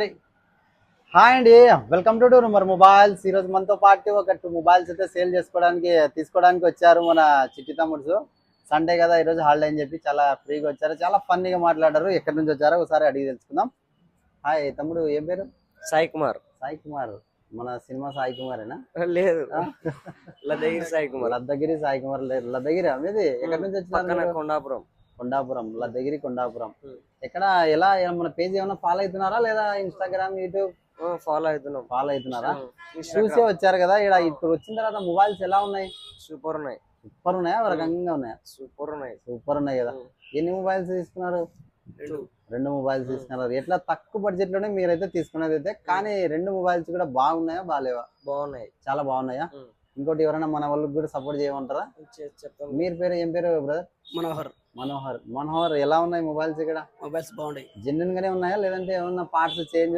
Hi అండి, welcome to number mobiles. ఈ రోజు మనతో పాటు ఒక 2 మొబైల్స్ అయితే సేల్ తీసుకోవడానికి వచ్చారు మన చిట్టి తమ్ముడు. సండే కదా, ఈ రోజు హాలిడే అని చెప్పి చాలా ఫ్రీగా వచ్చారు, చాలా ఫన్నీగా మాట్లాడారు. ఎక్కడి నుంచి వచ్చారో ఒకసారి అడిగి తెలుసుకుందాం. హాయ్ తమ్ముడు, ఏం పేరు? సాయి కుమార్. సాయి కుమార్, మన సినిమా సాయి కుమారేనా? లేదు, లదగిరి సాయి కుమార్. లద్దగిరి సాయి కుమార్ లేదు, లద్దగిరి మీది. ఎక్కడి నుంచి వచ్చారు? కొండాపురం. కొండాపురం, లద్దగిరి కొండాపురం. ఎక్కడ ఎలా మన పేజ్ ఏమైనా ఫాలో అవుతున్నారా లేదా? ఇన్స్టాగ్రామ్, యూట్యూబ్ ఫాలో అవుతున్నారా? చూసే వచ్చారు కదా. ఇక్కడ ఇప్పుడు వచ్చిన తర్వాత మొబైల్స్ ఎలా ఉన్నాయి? సూపర్ ఉన్నాయి. సూపర్ ఉన్నాయా, ఒక రకంగా ఉన్నాయా? సూపర్ ఉన్నాయి కదా. ఎన్ని మొబైల్స్ తీసుకున్నారు? 2 మొబైల్స్ తీసుకున్నారు. ఎట్లా తక్కువ బడ్జెట్ లోనే మీరైతే తీసుకునేది అయితే, కానీ 2 మొబైల్స్ కూడా బాగున్నాయా బాగాలేవా? బాగున్నాయి, చాలా బాగున్నాయా? ఇంకోటి ఎవరైనా మన వాళ్ళకి కూడా సపోర్ట్ చేయమంటారా? చెప్తాను. మీరు పేరు ఏం పేరు బ్రదర్? మనోహర్. ఎలా ఉన్నాయి మొబైల్స్? ఇక్కడ మొబైల్స్ బాగున్నాయి. జెన్యున్ గానే ఉన్నాయా లేదంటే ఏమన్నా పార్ట్స్ చేంజ్